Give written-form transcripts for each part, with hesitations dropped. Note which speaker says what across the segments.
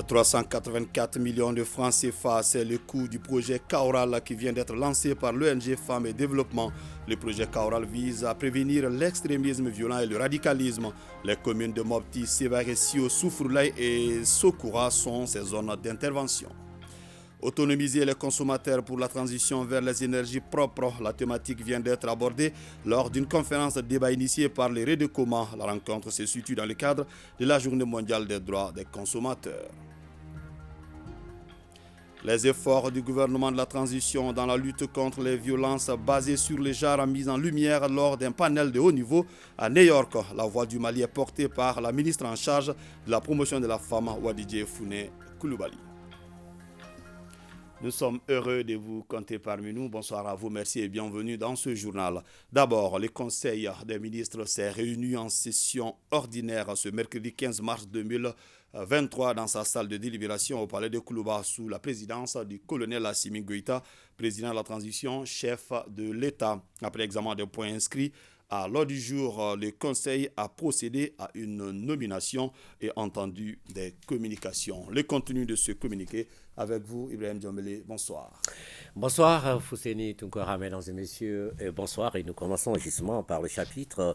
Speaker 1: 384 millions de francs CFA, c'est le coût du projet Kaoral qui vient d'être lancé par l'ONG Femmes et Développement. Le projet Kaoral vise à prévenir l'extrémisme violent et le radicalisme. Les communes de Mopti, Sévar et Sio, Soufroulaye et Sokoura sont ces zones d'intervention. Autonomiser les consommateurs pour la transition vers les énergies propres. La thématique vient d'être abordée lors d'une conférence de débat initiée par les Redecoma. La rencontre se situe dans le cadre de la Journée mondiale des droits des consommateurs. Les efforts du gouvernement de la transition dans la lutte contre les violences basées sur les genres mis en lumière lors d'un panel de haut niveau à New York. La voix du Mali est portée par la ministre en charge de la promotion de la femme, Wadidje Founé Koulibaly. Nous sommes heureux de vous compter parmi nous. Bonsoir à vous, merci et bienvenue dans ce journal. D'abord, le Conseil des ministres s'est réuni en session ordinaire ce mercredi 15 mars 2023 dans sa salle de délibération au palais de Koulouba sous la présidence du colonel Assimi Goïta, président de la transition, chef de l'État. Après examen des points inscrits à l'ordre du jour, le Conseil a procédé à une nomination et entendu des communications. Le contenu de ce communiqué avec vous, Ibrahim Djambélé. Bonsoir.
Speaker 2: Bonsoir, Fousseni Tunkara, mesdames et messieurs. Bonsoir, et nous commençons justement par le chapitre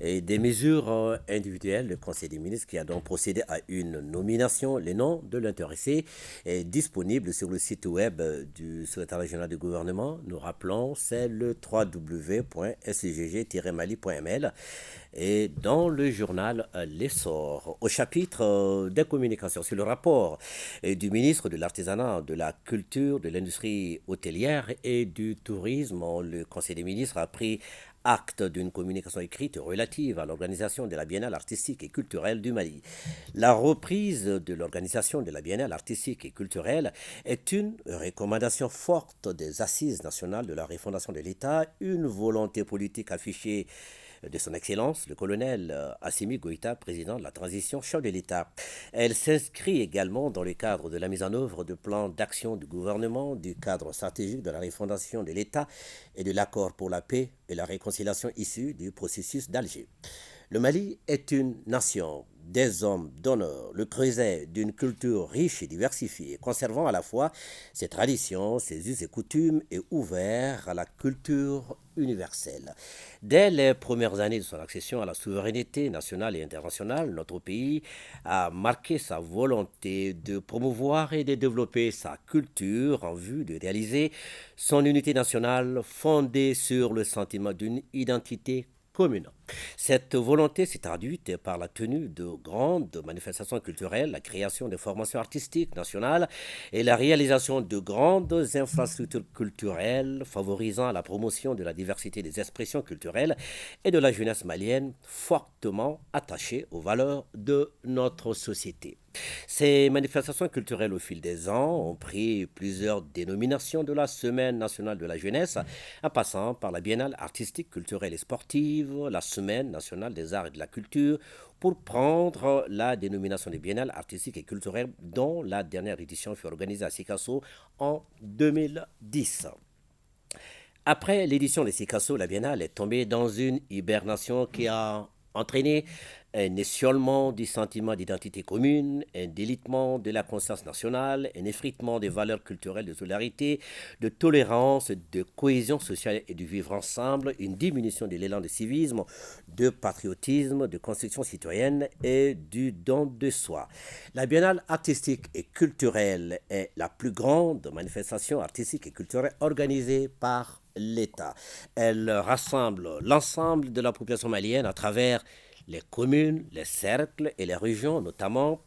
Speaker 2: des mesures individuelles. Le Conseil des ministres qui a donc procédé à une nomination. Le nom de l'intéressé est disponible sur le site web du secrétaire régional du gouvernement. Nous rappelons, c'est le www.scgg-mali.ml et dans le journal L'Essor. Au chapitre des communications, sur le rapport du ministre de l'Artisanat, de la Culture, de l'Industrie hôtelière et du tourisme, le Conseil des ministres a pris acte d'une communication écrite relative à l'organisation de la Biennale artistique et culturelle du Mali. La reprise de l'organisation de la Biennale artistique et culturelle est une recommandation forte des Assises nationales de la refondation de l'État, une volonté politique affichée de son Excellence, le colonel Assimi Goïta, président de la transition, chef de l'État. Elle s'inscrit également dans le cadre de la mise en œuvre de plans d'action du gouvernement, du cadre stratégique de la refondation de l'État et de l'accord pour la paix et la réconciliation issu du processus d'Alger. Le Mali est une nation des hommes d'honneur, le creuset d'une culture riche et diversifiée, conservant à la fois ses traditions, ses us et coutumes et ouvert à la culture universelle. Dès les premières années de son accession à la souveraineté nationale et internationale, notre pays a marqué sa volonté de promouvoir et de développer sa culture en vue de réaliser son unité nationale fondée sur le sentiment d'une identité commune. Cette volonté s'est traduite par la tenue de grandes manifestations culturelles, la création de formations artistiques nationales et la réalisation de grandes infrastructures culturelles favorisant la promotion de la diversité des expressions culturelles et de la jeunesse malienne fortement attachée aux valeurs de notre société. Ces manifestations culturelles au fil des ans ont pris plusieurs dénominations, de la Semaine nationale de la jeunesse, en passant par la Biennale artistique, culturelle et sportive, la Semaine nationale des arts et de la culture, pour prendre la dénomination des biennales artistiques et culturelles dont la dernière édition fut organisée à Sikasso en 2010. Après l'édition de Sikasso, la biennale est tombée dans une hibernation qui a entraîné un essiolement du sentiment d'identité commune, un délitement de la conscience nationale, un effritement des valeurs culturelles de solidarité, de tolérance, de cohésion sociale et du vivre ensemble, une diminution de l'élan de civisme, de patriotisme, de construction citoyenne et du don de soi. La Biennale artistique et culturelle est la plus grande manifestation artistique et culturelle organisée par l'État. Elle rassemble l'ensemble de la population malienne à travers les communes, les cercles et les régions, notamment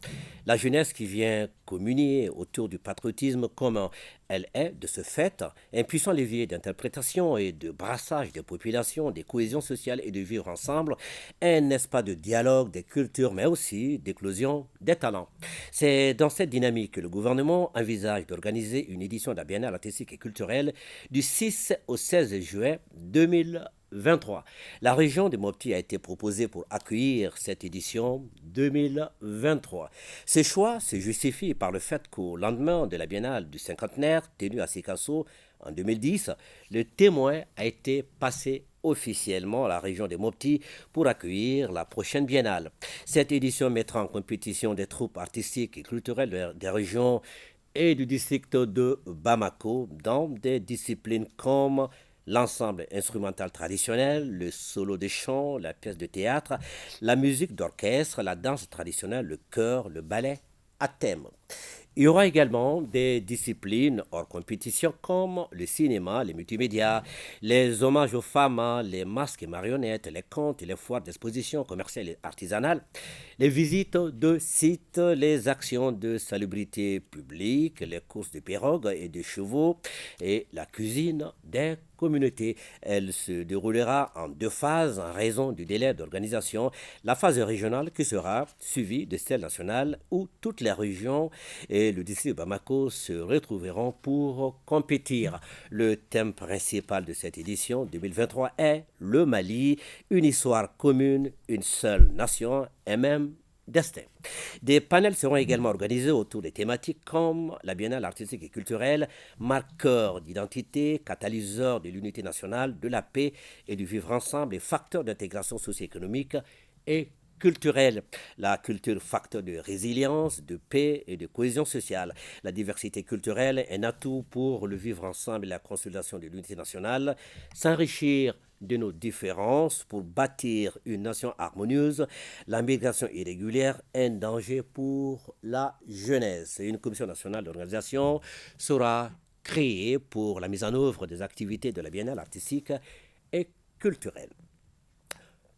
Speaker 2: la jeunesse qui vient communier autour du patriotisme commun. Elle est, de ce fait, un puissant levier d'interprétation et de brassage des populations, des cohésions sociales et de vivre ensemble, un espace de dialogue des cultures, mais aussi d'éclosion des talents. C'est dans cette dynamique que le gouvernement envisage d'organiser une édition de la Biennale artistique et culturelle du 6 au 16 juin 2023. La région de Mopti a été proposée pour accueillir cette édition 2023. Ce choix se justifie par le fait qu'au lendemain de la Biennale du cinquantenaire tenue à Sikasso en 2010, le témoin a été passé officiellement la région de Mopti pour accueillir la prochaine biennale. Cette édition mettra en compétition des troupes artistiques et culturelles des régions et du district de Bamako dans des disciplines comme l'ensemble instrumental traditionnel, le solo de chant, la pièce de théâtre, la musique d'orchestre, la danse traditionnelle, le chœur, le ballet à thème. Il y aura également des disciplines hors compétition comme le cinéma, les multimédias, les hommages aux femmes, les masques et marionnettes, les contes et les foires d'exposition commerciales et artisanales, les visites de sites, les actions de salubrité publique, les courses de pirogues et de chevaux et la cuisine des communautés. Elle se déroulera en 2 phases en raison du délai d'organisation. La phase régionale qui sera suivie de celle nationale où toutes les régions et le district de Bamako se retrouveront pour compétir. Le thème principal de cette édition 2023 est le Mali, une histoire commune, une seule nation et même destin. Des panels seront également organisés autour des thématiques comme la biennale artistique et culturelle, marqueur d'identité, catalyseur de l'unité nationale, de la paix et du vivre ensemble et facteur d'intégration socio-économique et culturelle. La culture, facteur de résilience, de paix et de cohésion sociale. La diversité culturelle est un atout pour le vivre ensemble et la consolidation de l'unité nationale. S'enrichir de nos différences pour bâtir une nation harmonieuse. La migration irrégulière est un danger pour la jeunesse. Une commission nationale d'organisation sera créée pour la mise en œuvre des activités de la biennale artistique et culturelle.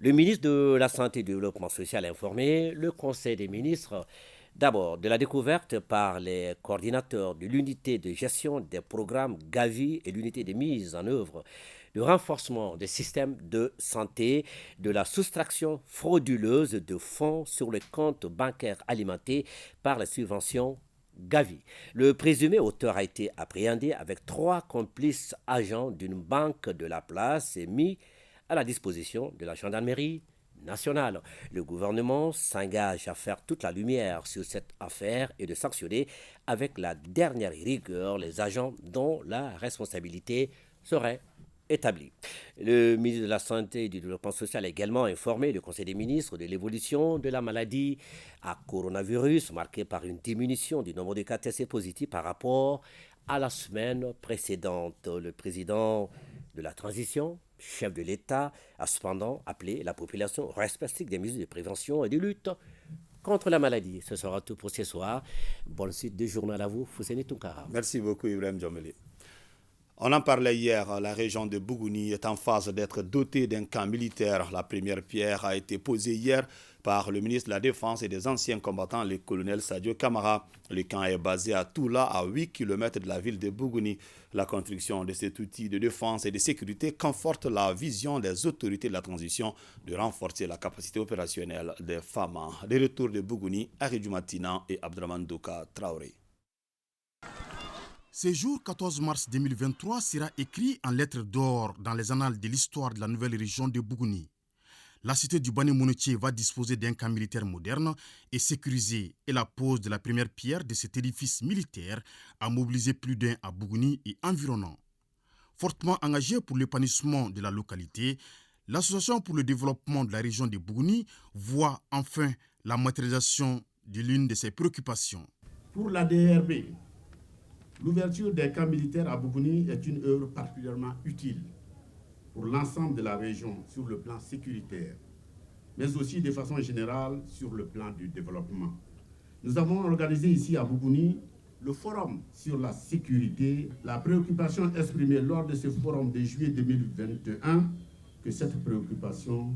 Speaker 2: Le ministre de la Santé et du Développement social a informé le Conseil des ministres d'abord de la découverte par les coordinateurs de l'unité de gestion des programmes Gavi et l'unité de mise en œuvre du renforcement des systèmes de santé, de la soustraction frauduleuse de fonds sur les comptes bancaires alimentés par la subvention Gavi. Le présumé auteur a été appréhendé avec 3 complices agents d'une banque de la place et mis à la disposition de la gendarmerie nationale. Le gouvernement s'engage à faire toute la lumière sur cette affaire et de sanctionner avec la dernière rigueur les agents dont la responsabilité serait établie. Le ministre de la Santé et du Développement social a également informé le Conseil des ministres de l'évolution de la maladie à coronavirus, marquée par une diminution du nombre de cas testés positifs par rapport à la semaine précédente. Le président de la transition, chef de l'État, a cependant appelé la population au respect strict des mesures de prévention et de lutte contre la maladie. Ce sera tout pour ce soir. Bonne suite de journal à vous, Fousseni Tounkara.
Speaker 1: Merci beaucoup, Ibrahim Djameli. On en parlait hier, la région de Bougouni est en phase d'être dotée d'un camp militaire. La première pierre a été posée hier par le ministre de la Défense et des anciens combattants, le colonel Sadio Kamara. Le camp est basé à Toula, à 8 km de la ville de Bougouni. La construction de cet outil de défense et de sécurité conforte la vision des autorités de la transition de renforcer la capacité opérationnelle des femmes. Les retours de Bougouni, Aridou Matina et Abdraman Douka Traoré.
Speaker 3: Ce jour 14 mars 2023 sera écrit en lettres d'or dans les annales de l'histoire de la nouvelle région de Bougouni. La cité du Bani Mounetier va disposer d'un camp militaire moderne et sécurisé et la pose de la première pierre de cet édifice militaire a mobilisé plus d'un à Bougouni et environnant. Fortement engagée pour l'épanouissement de la localité, l'Association pour le développement de la région de Bougouni voit enfin la matérialisation de l'une de ses préoccupations.
Speaker 4: Pour la DRB, l'ouverture des camps militaires à Bougouni est une œuvre particulièrement utile pour l'ensemble de la région sur le plan sécuritaire, mais aussi de façon générale sur le plan du développement. Nous avons organisé ici à Bougouni le forum sur la sécurité, la préoccupation exprimée lors de ce forum de juillet 2021, que cette préoccupation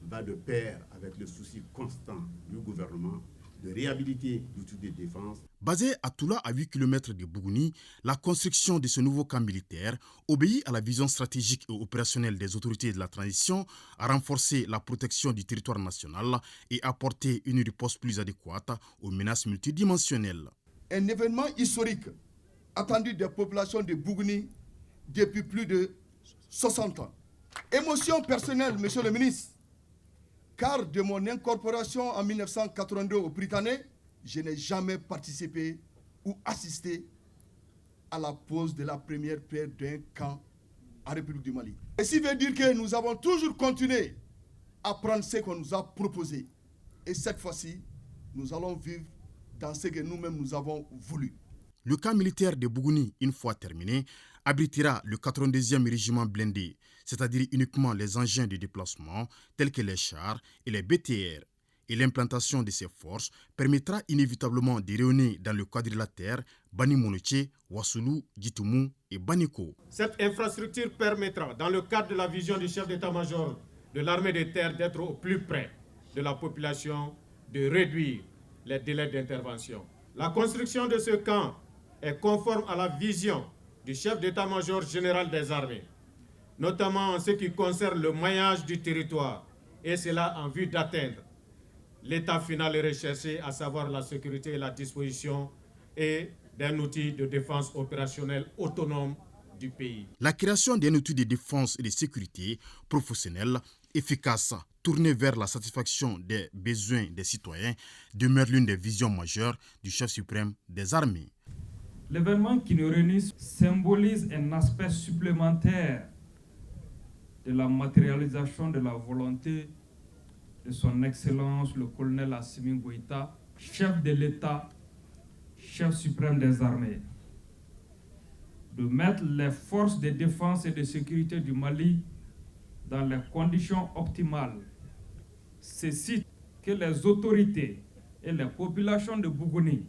Speaker 4: va de pair avec le souci constant du gouvernement de réhabiliter l'outil de défense.
Speaker 3: Basé à Toula, à 8 km de Bougouni, la construction de ce nouveau camp militaire obéit à la vision stratégique et opérationnelle des autorités de la transition à renforcer la protection du territoire national et apporter une riposte plus adéquate aux menaces multidimensionnelles.
Speaker 5: Un événement historique attendu des populations de Bougouni depuis plus de 60 ans. Émotion personnelle, monsieur le ministre, car de mon incorporation en 1982 au Britannique, je n'ai jamais participé ou assisté à la pose de la première pierre d'un camp en République du Mali. Et ça veut dire que nous avons toujours continué à prendre ce qu'on nous a proposé. Et cette fois-ci, nous allons vivre dans ce que nous-mêmes nous avons voulu.
Speaker 3: Le camp militaire de Bougouni, une fois terminé, abritera le 82e régiment blindé, c'est-à-dire uniquement les engins de déplacement tels que les chars et les BTR. Et l'implantation de ces forces permettra inévitablement de rayonner dans le quadrilatère Bani Monoche, Wassoulou, Djitoumou et Baniko.
Speaker 6: Cette infrastructure permettra, dans le cadre de la vision du chef d'état-major de l'armée de terre, d'être au plus près de la population, de réduire les délais d'intervention. La construction de ce camp est conforme à la vision du chef d'état-major général des armées, notamment en ce qui concerne le maillage du territoire, et cela en vue d'atteindre l'état final est recherché, à savoir la sécurité et la disposition et d'un outil de défense opérationnelle autonome du pays.
Speaker 3: La création d'un outil de défense et de sécurité professionnel, efficace, tourné vers la satisfaction des besoins des citoyens, demeure l'une des visions majeures du chef suprême des armées.
Speaker 7: L'événement qui nous réunit symbolise un aspect supplémentaire de la matérialisation de la volonté de son Excellence le colonel Assimi Goïta, chef de l'État, chef suprême des armées, de mettre les forces de défense et de sécurité du Mali dans les conditions optimales. Ces sites que les autorités et les populations de Bougouni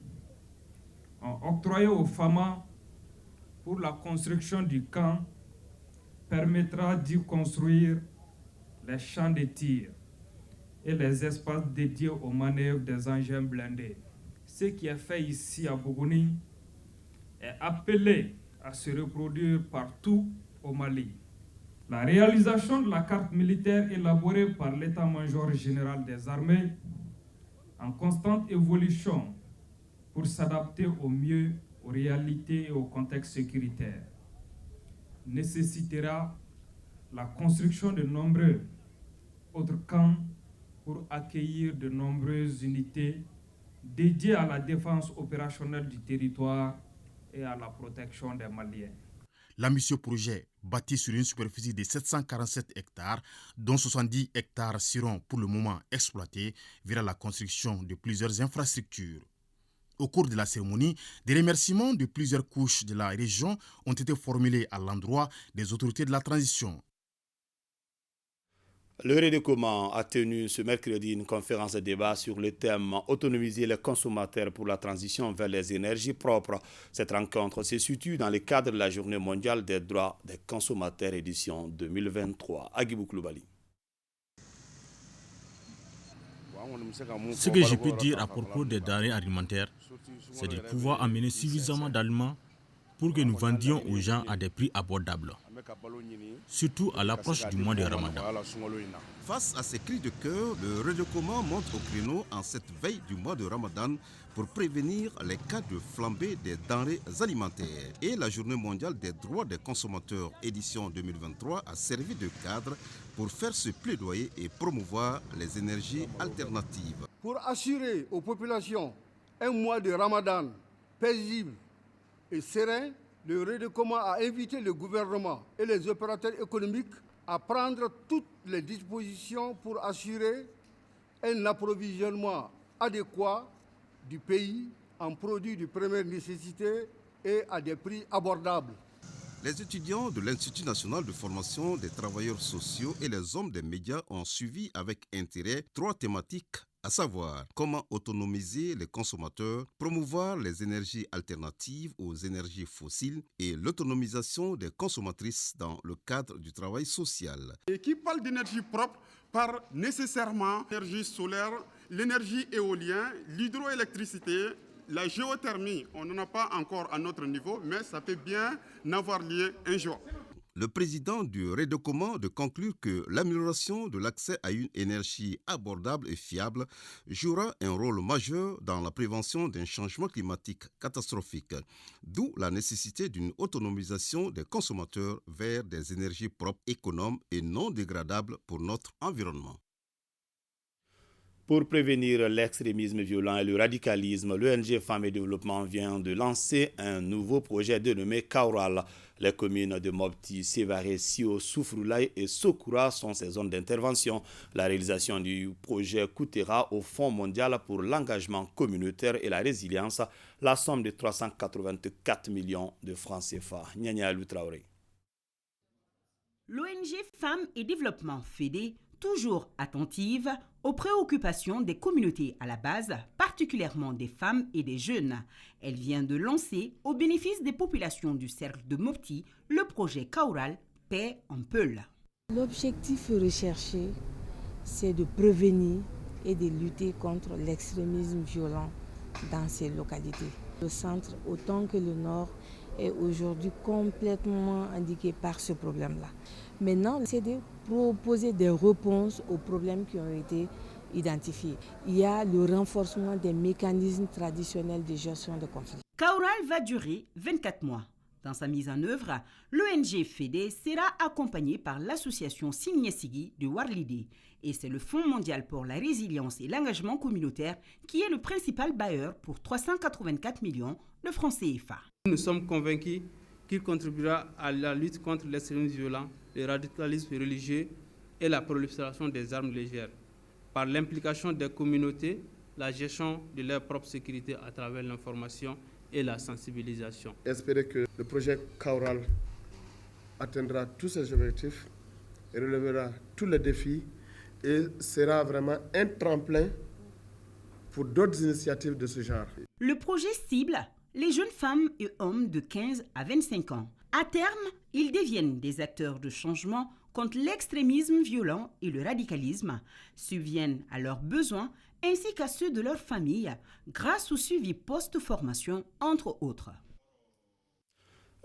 Speaker 7: ont octroyés aux FAMA pour la construction du camp permettra d'y construire les champs de tir et les espaces dédiés aux manœuvres des engins blindés. Ce qui est fait ici à Bougouni est appelé à se reproduire partout au Mali. La réalisation de la carte militaire élaborée par l'état-major général des armées, en constante évolution pour s'adapter au mieux aux réalités et au contexte sécuritaire, nécessitera la construction de nombreux autres camps pour accueillir de nombreuses unités dédiées à la défense opérationnelle du territoire et à la protection des Maliens.
Speaker 3: L'ambitieux projet, bâti sur une superficie de 747 hectares, dont 70 hectares seront pour le moment exploités, verra la construction de plusieurs infrastructures. Au cours de la cérémonie, des remerciements de plusieurs couches de la région ont été formulés à l'endroit des autorités de la transition.
Speaker 1: Le Redecoma a tenu ce mercredi une conférence de débat sur le thème « Autonomiser les consommateurs pour la transition vers les énergies propres ». Cette rencontre se situe dans le cadre de la Journée mondiale des droits des consommateurs édition 2023. Agibou Koulibaly.
Speaker 8: Ce que je peux dire à propos des denrées alimentaires, c'est de pouvoir amener suffisamment d'aliments pour que nous vendions aux gens à des prix abordables, surtout à l'approche du mois de Ramadan.
Speaker 9: Face à ces cris de cœur, le Redecoma monte au créneau en cette veille du mois de Ramadan pour prévenir les cas de flambée des denrées alimentaires. Et la Journée mondiale des droits des consommateurs édition 2023 a servi de cadre pour faire ce plaidoyer et promouvoir les énergies alternatives.
Speaker 10: Pour assurer aux populations un mois de Ramadan paisible et serein, le Redecoma a invité le gouvernement et les opérateurs économiques à prendre toutes les dispositions pour assurer un approvisionnement adéquat du pays en produits de première nécessité et à des prix abordables.
Speaker 9: Les étudiants de l'Institut national de formation des travailleurs sociaux et les hommes des médias ont suivi avec intérêt 3 thématiques, à savoir comment autonomiser les consommateurs, promouvoir les énergies alternatives aux énergies fossiles et l'autonomisation des consommatrices dans le cadre du travail social.
Speaker 4: Et qui parle d'énergie propre parle nécessairement l'énergie solaire, l'énergie éolienne, l'hydroélectricité, la géothermie. On n'en a pas encore à notre niveau, mais ça peut bien avoir lieu un jour.
Speaker 9: Le président du Redecoma de conclure que l'amélioration de l'accès à une énergie abordable et fiable jouera un rôle majeur dans la prévention d'un changement climatique catastrophique, d'où la nécessité d'une autonomisation des consommateurs vers des énergies propres, économes et non dégradables pour notre environnement.
Speaker 1: Pour prévenir l'extrémisme violent et le radicalisme, l'ONG Femmes et Développement vient de lancer un nouveau projet dénommé Kaural. Les communes de Mopti, Sévaré, Sio, Soufroulaye et Sokoura sont ces zones d'intervention. La réalisation du projet coûtera au Fonds mondial pour l'engagement communautaire et la résilience la somme de 384 millions de francs CFA. Nyanya Alou Traoré.
Speaker 11: L'ONG Femmes et Développement FEDE, toujours attentive aux préoccupations des communautés à la base, particulièrement des femmes et des jeunes. Elle vient de lancer, au bénéfice des populations du cercle de Mopti, le projet Kaural, Paix en Peul.
Speaker 12: L'objectif recherché, c'est de prévenir et de lutter contre l'extrémisme violent dans ces localités. Le centre, autant que le nord, est aujourd'hui complètement indiqué par ce problème-là. Maintenant, c'est de proposer des réponses aux problèmes qui ont été identifiés. Il y a le renforcement des mécanismes traditionnels de gestion de conflits.
Speaker 11: Kaural va durer 24 mois. Dans sa mise en œuvre, l'ONG FEDE sera accompagnée par l'association Signesigi de Warlidi. Et c'est le Fonds mondial pour la résilience et l'engagement communautaire qui est le principal bailleur pour 384 millions de francs CFA.
Speaker 13: Nous sommes convaincus qu'il contribuera à la lutte contre l'extrémisme violent, le radicalisme religieux et la prolifération des armes légères, par l'implication des communautés, la gestion de leur propre sécurité à travers l'information et la sensibilisation.
Speaker 14: Espérer que le projet Kaural atteindra tous ses objectifs et relèvera tous les défis et sera vraiment un tremplin pour d'autres initiatives de ce genre.
Speaker 11: Le projet cible les jeunes femmes et hommes de 15 à 25 ans. À terme, ils deviennent des acteurs de changement contre l'extrémisme violent et le radicalisme, subviennent à leurs besoins ainsi qu'à ceux de leur famille grâce au suivi post-formation, entre autres.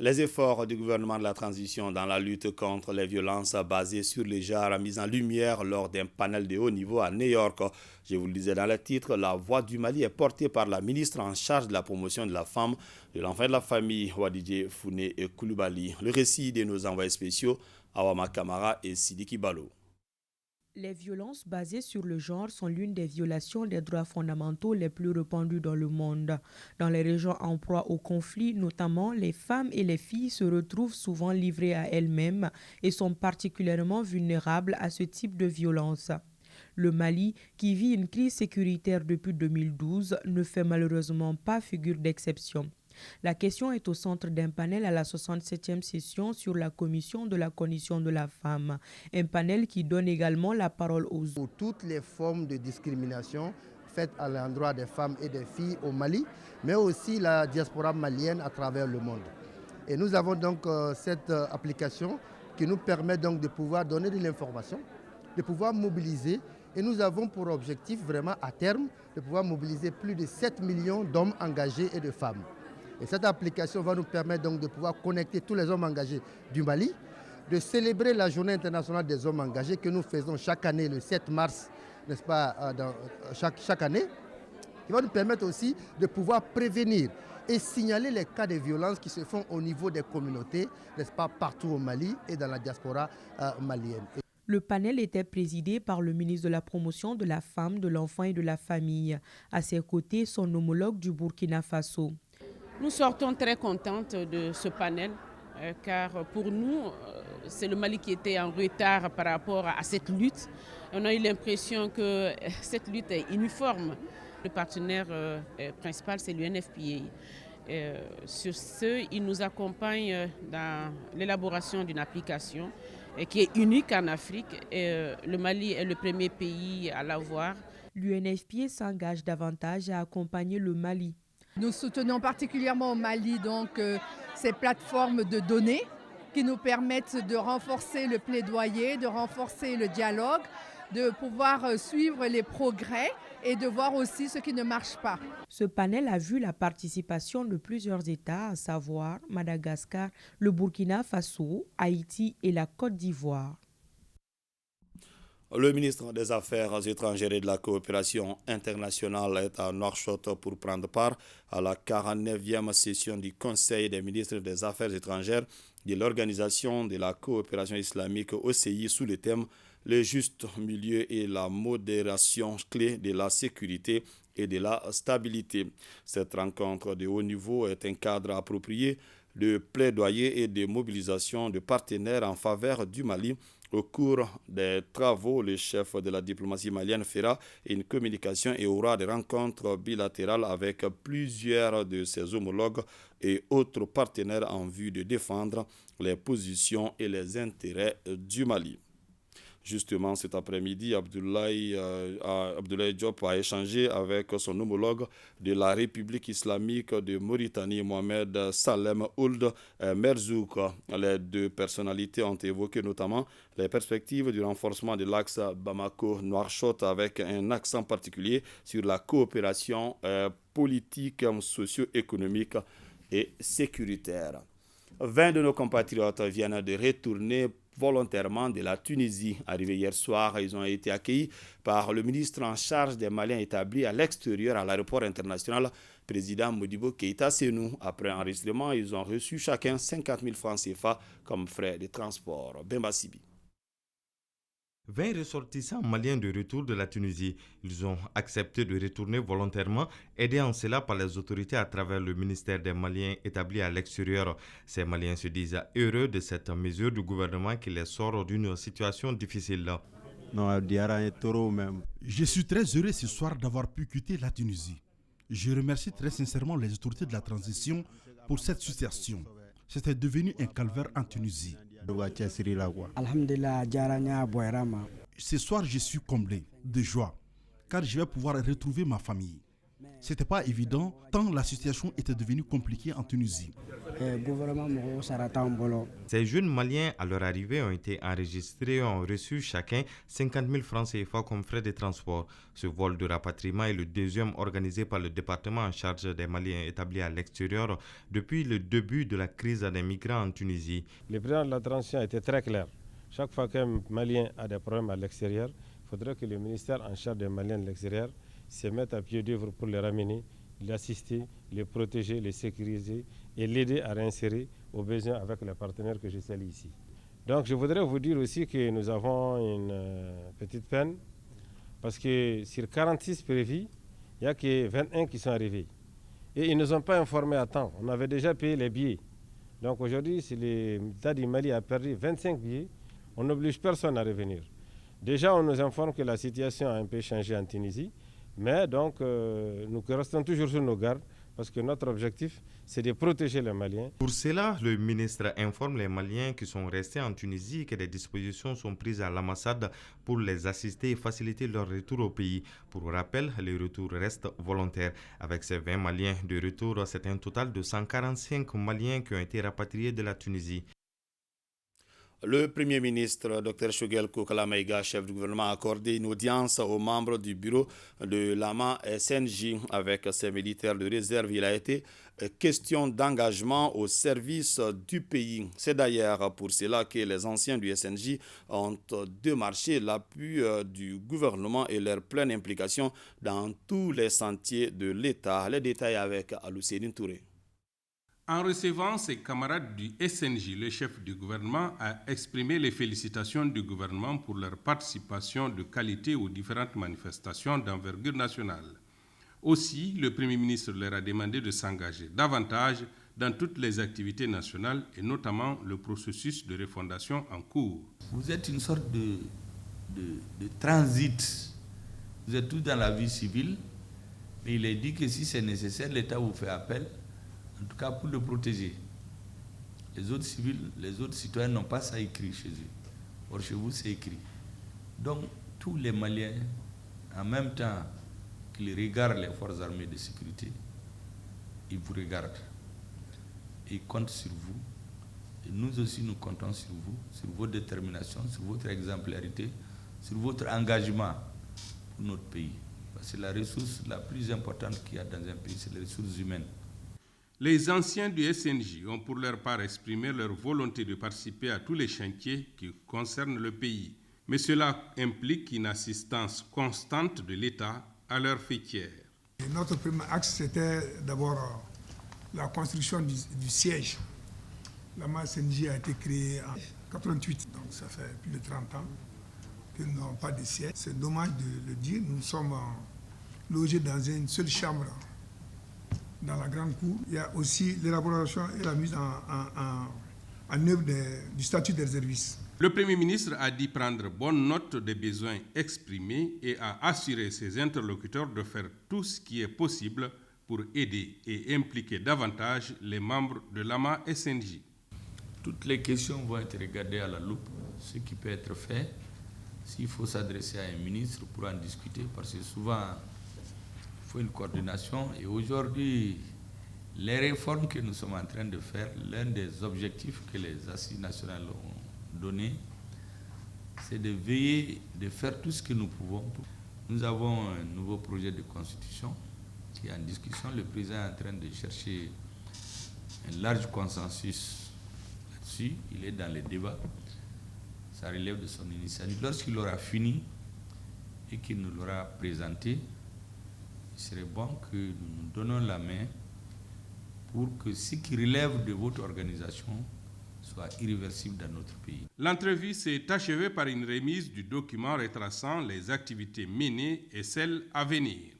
Speaker 1: Les efforts du gouvernement de la transition dans la lutte contre les violences basées sur les genres mis en lumière lors d'un panel de haut niveau à New York. Je vous le disais dans le titre, la voix du Mali est portée par la ministre en charge de la promotion de la femme, de l'enfant et de la famille, Wadidje Founé et Koulibaly. Le récit de nos envoyés spéciaux, Awama Kamara et Sidiki Balo.
Speaker 15: Les violences basées sur le genre sont l'une des violations des droits fondamentaux les plus répandues dans le monde. Dans les régions en proie au conflit, notamment, les femmes et les filles se retrouvent souvent livrées à elles-mêmes et sont particulièrement vulnérables à ce type de violence. Le Mali, qui vit une crise sécuritaire depuis 2012, ne fait malheureusement pas figure d'exception. La question est au centre d'un panel à la 67e session sur la commission de la condition de la femme. Un panel qui donne également la parole aux autres.
Speaker 16: Pour toutes les formes de discrimination faites à l'endroit des femmes et des filles au Mali, mais aussi la diaspora malienne à travers le monde. Et nous avons donc cette application qui nous permet donc de pouvoir donner de l'information, de pouvoir mobiliser. Et nous avons pour objectif vraiment à terme de pouvoir mobiliser plus de 7 millions d'hommes engagés et de femmes. Et cette application va nous permettre donc de pouvoir connecter tous les hommes engagés du Mali, de célébrer la journée internationale des hommes engagés que nous faisons chaque année le 7 mars, n'est-ce pas, chaque année, qui va nous permettre aussi de pouvoir prévenir et signaler les cas de violence qui se font au niveau des communautés, n'est-ce pas, partout au Mali et dans la diaspora malienne.
Speaker 15: Le panel était présidé par le ministre de la Promotion de la Femme, de l'Enfant et de la Famille. À ses côtés, son homologue du Burkina Faso.
Speaker 17: Nous sortons très contentes de ce panel car pour nous, c'est le Mali qui était en retard par rapport à cette lutte. On a eu l'impression que cette lutte est uniforme. Le partenaire principal, c'est l'UNFPA. Sur ce, il nous accompagne dans l'élaboration d'une application qui est unique en Afrique. Le Mali est le premier pays à l'avoir.
Speaker 15: L'UNFPA s'engage davantage à accompagner le Mali.
Speaker 18: Nous soutenons particulièrement au Mali donc, ces plateformes de données qui nous permettent de renforcer le plaidoyer, de renforcer le dialogue, de pouvoir suivre les progrès et de voir aussi ce qui ne marche pas.
Speaker 15: Ce panel a vu la participation de plusieurs États, à savoir Madagascar, le Burkina Faso, Haïti et la Côte d'Ivoire.
Speaker 1: Le ministre des Affaires étrangères et de la coopération internationale est à Nouakchott pour prendre part à la 49e session du Conseil des ministres des Affaires étrangères de l'Organisation de la coopération islamique OCI sous le thème le juste milieu et la modération clé de la sécurité et de la stabilité. Cette rencontre de haut niveau est un cadre approprié de plaidoyer et de mobilisation de partenaires en faveur du Mali. Au cours des travaux, le chef de la diplomatie malienne fera une communication et aura des rencontres bilatérales avec plusieurs de ses homologues et autres partenaires en vue de défendre les positions et les intérêts du Mali. Justement, cet après-midi, Abdoulaye Diop a échangé avec son homologue de la République islamique de Mauritanie, Mohamed Salem Ould Merzouk. Les deux personnalités ont évoqué notamment les perspectives du renforcement de l'axe Bamako-Nouakchott avec un accent particulier sur la coopération politique, socio-économique et sécuritaire. 20 de nos compatriotes viennent de retourner volontairement de la Tunisie. Arrivés hier soir, ils ont été accueillis par le ministre en charge des Maliens établis à l'extérieur à l'aéroport international, président Modibo Keïta Sénou. Après enregistrement, ils ont reçu chacun 50 000 francs CFA comme frais de transport. Bemba Sibi.
Speaker 19: 20 ressortissants maliens de retour de la Tunisie. Ils ont accepté de retourner volontairement, aidés en cela par les autorités à travers le ministère des Maliens établi à l'extérieur. Ces Maliens se disent heureux de cette mesure du gouvernement qui les sort d'une situation difficile.
Speaker 3: Je suis très heureux ce soir d'avoir pu quitter la Tunisie. Je remercie très sincèrement les autorités de la transition pour cette situation. C'était devenu un calvaire en Tunisie. Ce soir, je suis comblé de joie, car je vais pouvoir retrouver ma famille. C'était pas évident, tant la situation était devenue compliquée en Tunisie.
Speaker 19: Ces jeunes Maliens, à leur arrivée, ont été enregistrés et ont reçu chacun 50 000 francs CFA comme frais de transport. Ce vol de rapatriement est le deuxième organisé par le département en charge des Maliens établis à l'extérieur depuis le début de la crise des migrants en Tunisie.
Speaker 20: Le président de la transition était très clair. Chaque fois qu'un Malien a des problèmes à l'extérieur, il faudrait que le ministère en charge des Maliens de l'extérieur se mette à pied d'œuvre pour les ramener, l'assister, les protéger, les sécuriser et l'aider à réinsérer aux besoins avec les partenaires que je salue ici. Donc je voudrais vous dire aussi que nous avons une petite peine parce que sur 46 prévus, il n'y a que 21 qui sont arrivés. Et ils ne nous ont pas informés à temps. On avait déjà payé les billets. Donc aujourd'hui, si l'État du Mali a perdu 25 billets, on n'oblige personne à revenir. Déjà, on nous informe que la situation a un peu changé en Tunisie. Mais donc, nous restons toujours sur nos gardes parce que notre objectif, c'est de protéger les Maliens.
Speaker 19: Pour cela, le ministre informe les Maliens qui sont restés en Tunisie que des dispositions sont prises à l'ambassade pour les assister et faciliter leur retour au pays. Pour rappel, le retour reste volontaire. Avec ces 20 Maliens de retour, c'est un total de 145 Maliens qui ont été rapatriés de la Tunisie.
Speaker 1: Le Premier ministre, Dr Choguel Kokala Maïga, chef du gouvernement, a accordé une audience aux membres du bureau de l'AMA SNJ avec ses militaires de réserve. Il a été question d'engagement au service du pays. C'est d'ailleurs pour cela que les anciens du SNJ ont démarché l'appui du gouvernement et leur pleine implication dans tous les sentiers de l'État. Les détails avec Alousédine Touré.
Speaker 21: En recevant ses camarades du SNJ, le chef du gouvernement a exprimé les félicitations du gouvernement pour leur participation de qualité aux différentes manifestations d'envergure nationale. Aussi, le Premier ministre leur a demandé de s'engager davantage dans toutes les activités nationales et notamment le processus de refondation en cours.
Speaker 22: Vous êtes une sorte de transit. Vous êtes tous dans la vie civile, mais il est dit que si c'est nécessaire, l'État vous fait appel. En tout cas, pour le protéger. Les autres civils, les autres citoyens n'ont pas ça écrit chez eux. Or, chez vous, c'est écrit. Donc, tous les Maliens, en même temps qu'ils regardent les forces armées de sécurité, ils vous regardent. Ils comptent sur vous. Et nous aussi, nous comptons sur vous, sur votre détermination, sur votre exemplarité, sur votre engagement pour notre pays. Parce que la ressource la plus importante qu'il y a dans un pays, c'est les ressources humaines.
Speaker 21: Les anciens du SNJ ont pour leur part exprimé leur volonté de participer à tous les chantiers qui concernent le pays. Mais cela implique une assistance constante de l'État à leur fêtière.
Speaker 23: Notre premier axe, c'était d'abord la construction du siège. La SNJ a été créée en 1988, donc ça fait plus de 30 ans qui n'ont pas de siège. C'est dommage de le dire. Nous sommes logés dans une seule chambre dans la grande cour. Il y a aussi l'élaboration et la mise en œuvre du statut des réservistes.
Speaker 21: Le Premier ministre a dit prendre bonne note des besoins exprimés et a assuré ses interlocuteurs de faire tout ce qui est possible pour aider et impliquer davantage les membres de l'AMA-SNJ.
Speaker 22: Toutes les questions vont être regardées à la loupe, ce qui peut être fait. S'il faut s'adresser à un ministre pour en discuter, parce que souvent, il faut une coordination. Et aujourd'hui, les réformes que nous sommes en train de faire, l'un des objectifs que les assises nationales ont donné, c'est de veiller, de faire tout ce que nous pouvons. Nous avons un nouveau projet de constitution qui est en discussion. Le président est en train de chercher un large consensus là-dessus. Il est dans les débats. Ça relève de son initiative. Lorsqu'il aura fini et qu'il nous l'aura présenté, il serait bon que nous nous donnons la main pour que ce qui relève de votre organisation soit irréversible dans notre pays.
Speaker 21: L'entrevue s'est achevée par une remise du document retraçant les activités menées et celles à venir.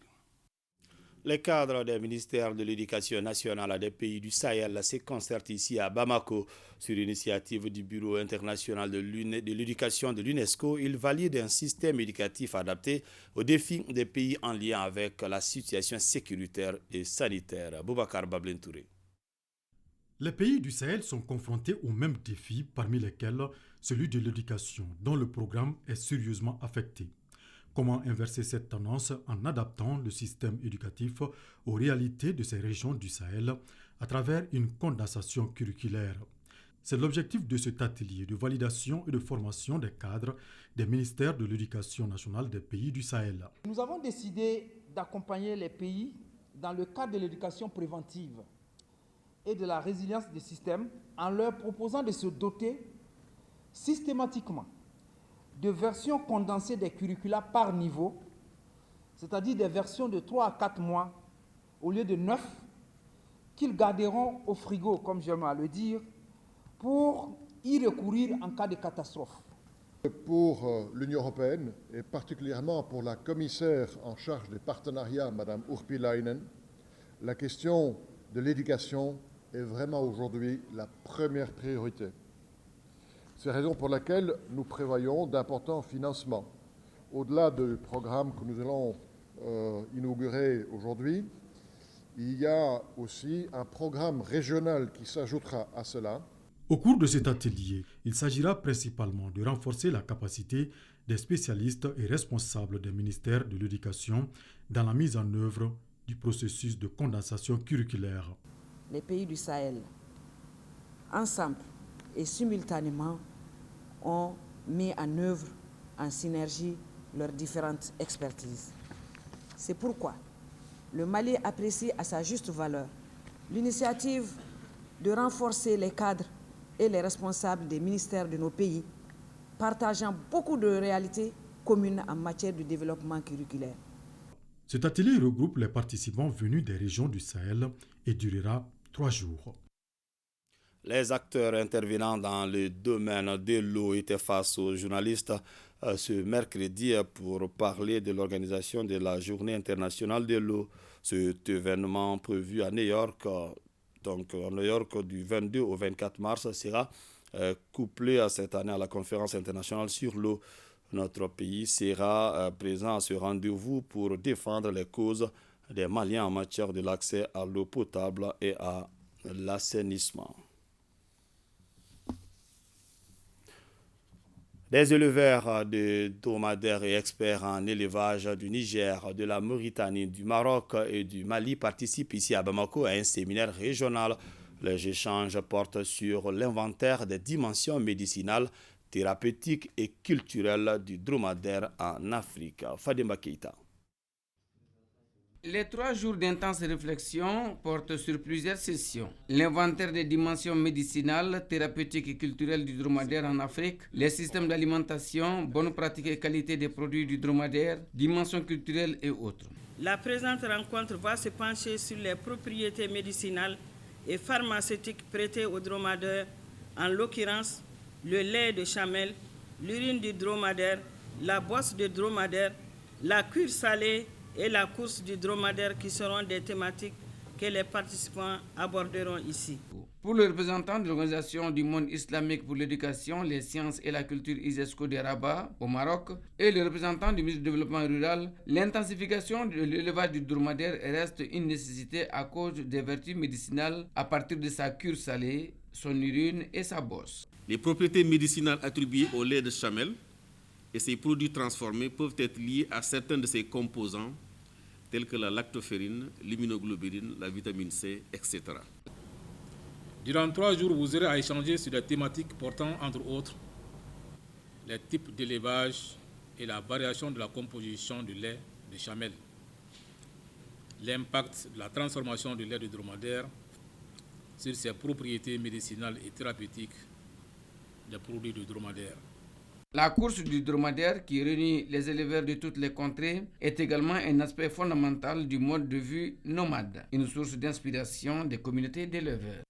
Speaker 1: Les cadres des ministères de l'Éducation nationale des pays du Sahel se concertent ici à Bamako. Sur l'initiative du Bureau international de l'éducation de l'UNESCO, ils valident un système éducatif adapté aux défis des pays en lien avec la situation sécuritaire et sanitaire. Boubacar Bablentouré.
Speaker 2: Les pays du Sahel sont confrontés aux mêmes défis, parmi lesquels celui de l'éducation, dont le programme est sérieusement affecté. Comment inverser cette tendance en adaptant le système éducatif aux réalités de ces régions du Sahel à travers une condensation curriculaire? C'est l'objectif de cet atelier de validation et de formation des cadres des ministères de l'Éducation nationale des pays du Sahel.
Speaker 5: Nous avons décidé d'accompagner les pays dans le cadre de l'éducation préventive et de la résilience des systèmes en leur proposant de se doter systématiquement de versions condensées des curricula par niveau, c'est-à-dire des versions de 3 à 4 mois au lieu de 9, qu'ils garderont au frigo, comme j'aime à le dire, pour y recourir en cas de catastrophe.
Speaker 6: Pour l'Union européenne, et particulièrement pour la commissaire en charge des partenariats, Mme Urpilainen, la question de l'éducation est vraiment aujourd'hui la première priorité. C'est la raison pour laquelle nous prévoyons d'importants financements. Au-delà du programme que nous allons inaugurer aujourd'hui, il y a aussi un programme régional qui s'ajoutera à cela.
Speaker 2: Au cours de cet atelier, il s'agira principalement de renforcer la capacité des spécialistes et responsables des ministères de l'Éducation dans la mise en œuvre du processus de condensation curriculaire.
Speaker 24: Les pays du Sahel, ensemble et simultanément, ont mis en œuvre en synergie leurs différentes expertises. C'est pourquoi le Mali apprécie à sa juste valeur l'initiative de renforcer les cadres et les responsables des ministères de nos pays, partageant beaucoup de réalités communes en matière de développement curriculaire.
Speaker 2: Cet atelier regroupe les participants venus des régions du Sahel et durera 3 jours.
Speaker 1: Les acteurs intervenant dans le domaine de l'eau étaient face aux journalistes ce mercredi pour parler de l'organisation de la Journée internationale de l'eau. Cet événement prévu à New York, du 22 au 24 mars, sera couplé à cette année à la conférence internationale sur l'eau. Notre pays sera présent à ce rendez-vous pour défendre les causes des Maliens en matière de l'accès à l'eau potable et à l'assainissement. Des éleveurs de dromadaires et experts en élevage du Niger, de la Mauritanie, du Maroc et du Mali participent ici à Bamako à un séminaire régional. Les échanges portent sur l'inventaire des dimensions médicinales, thérapeutiques et culturelles du dromadaire en Afrique. Fadima Keita.
Speaker 25: Les 3 jours d'intense réflexion portent sur plusieurs sessions. L'inventaire des dimensions médicinales, thérapeutiques et culturelles du dromadaire en Afrique, les systèmes d'alimentation, bonnes pratiques et qualité des produits du dromadaire, dimensions culturelles et autres.
Speaker 26: La présente rencontre va se pencher sur les propriétés médicinales et pharmaceutiques prêtées au dromadaire, en l'occurrence le lait de chamelle, l'urine du dromadaire, la bosse de dromadaire, la cuire salée et la course du dromadaire qui seront des thématiques que les participants aborderont ici.
Speaker 25: Pour le représentant de l'Organisation du monde islamique pour l'éducation, les sciences et la culture ISESCO de Rabat au Maroc et le représentant du ministre du Développement rural, l'intensification de l'élevage du dromadaire reste une nécessité à cause des vertus médicinales à partir de sa cure salée, son urine et sa bosse.
Speaker 4: Les propriétés médicinales attribuées au lait de chamelle et ses produits transformés peuvent être liés à certains de ses composants tels que la lactoferrine, l'immunoglobuline, la vitamine C, etc.
Speaker 7: Durant 3 jours, vous aurez à échanger sur des thématiques portant, entre autres, les types d'élevage et la variation de la composition du lait de chamelle, l'impact de la transformation du lait de dromadaire sur ses propriétés médicinales et thérapeutiques des produits de dromadaire.
Speaker 25: La course du dromadaire qui réunit les éleveurs de toutes les contrées est également un aspect fondamental du mode de vie nomade, une source d'inspiration des communautés d'éleveurs.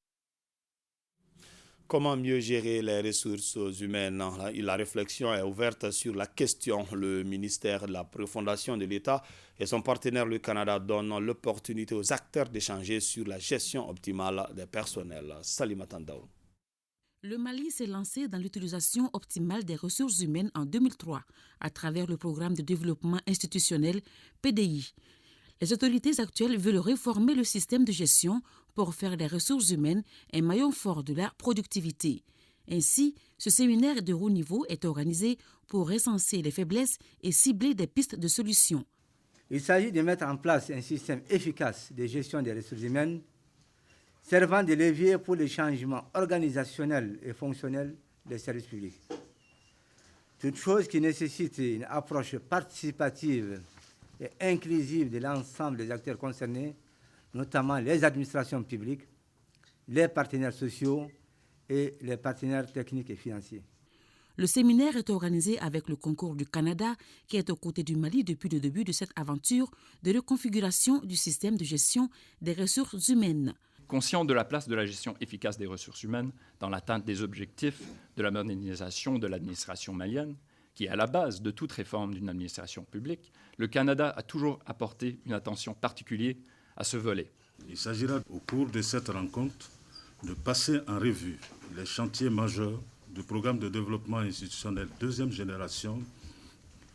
Speaker 1: Comment mieux gérer les ressources humaines? La réflexion est ouverte sur la question. Le ministère de la Refondation de l'État et son partenaire le Canada donnent l'opportunité aux acteurs d'échanger sur la gestion optimale des personnels. Salima Tandaou.
Speaker 8: Le Mali s'est lancé dans l'utilisation optimale des ressources humaines en 2003 à travers le programme de développement institutionnel PDI. Les autorités actuelles veulent réformer le système de gestion pour faire des ressources humaines un maillon fort de la productivité. Ainsi, ce séminaire de haut niveau est organisé pour recenser les faiblesses et cibler des pistes de solutions.
Speaker 9: Il s'agit de mettre en place un système efficace de gestion des ressources humaines servant de levier pour les changements organisationnels et fonctionnels des services publics. Toute chose qui nécessite une approche participative et inclusive de l'ensemble des acteurs concernés, notamment les administrations publiques, les partenaires sociaux et les partenaires techniques et financiers.
Speaker 8: Le séminaire est organisé avec le concours du Canada qui est aux côtés du Mali depuis le début de cette aventure de reconfiguration du système de gestion des ressources humaines.
Speaker 10: Conscient de la place de la gestion efficace des ressources humaines dans l'atteinte des objectifs de la modernisation de l'administration malienne, qui est à la base de toute réforme d'une administration publique, le Canada a toujours apporté une attention particulière à ce volet.
Speaker 12: Il s'agira au cours de cette rencontre de passer en revue les chantiers majeurs du programme de développement institutionnel deuxième génération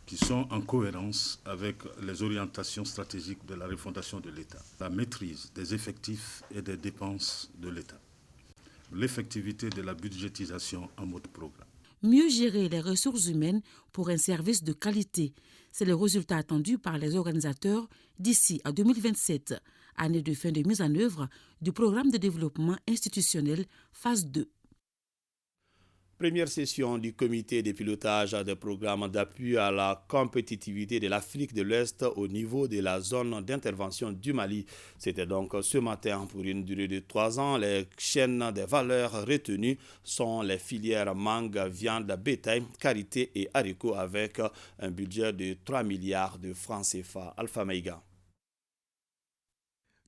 Speaker 12: qui sont en cohérence avec les orientations stratégiques de la refondation de l'État. La maîtrise des effectifs et des dépenses de l'État. L'effectivité de la budgétisation en mode programme.
Speaker 8: Mieux gérer les ressources humaines pour un service de qualité. C'est le résultat attendu par les organisateurs d'ici à 2027, année de fin de mise en œuvre du programme de développement institutionnel phase 2.
Speaker 1: Première session du comité de pilotage des programmes d'appui à la compétitivité de l'Afrique de l'Ouest au niveau de la zone d'intervention du Mali. C'était donc ce matin pour une durée de 3 ans. Les chaînes des valeurs retenues sont les filières mangue, viande, bétail, karité et haricots avec un budget de 3 milliards de francs CFA. Alpha Maïga.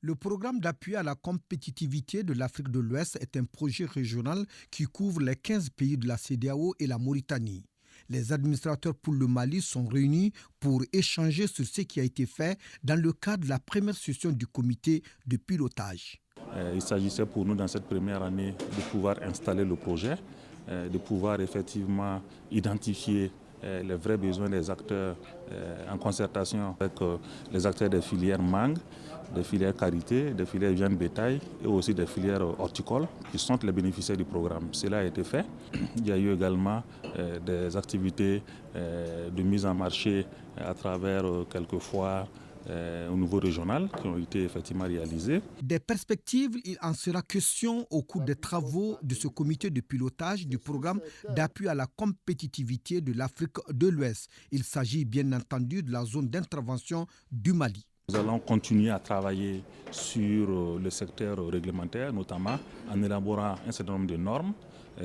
Speaker 27: Le programme d'appui à la compétitivité de l'Afrique de l'Ouest est un projet régional qui couvre les 15 pays de la CEDEAO et la Mauritanie. Les administrateurs pour le Mali sont réunis pour échanger sur ce qui a été fait dans le cadre de la première session du comité de pilotage.
Speaker 28: Il s'agissait pour nous dans cette première année de pouvoir installer le projet, de pouvoir effectivement identifier les vrais besoins des acteurs en concertation avec les acteurs des filières mangue, des filières karité, des filières viande bétail et aussi des filières horticoles qui sont les bénéficiaires du programme. Cela a été fait. Il y a eu également des activités de mise en marché à travers quelques foires au niveau régional qui ont été effectivement réalisées.
Speaker 27: Des perspectives, il en sera question au cours des travaux de ce comité de pilotage du programme d'appui à la compétitivité de l'Afrique de l'Ouest. Il s'agit bien entendu de la zone d'intervention du Mali.
Speaker 28: Nous allons continuer à travailler sur le secteur réglementaire, notamment en élaborant un certain nombre de normes,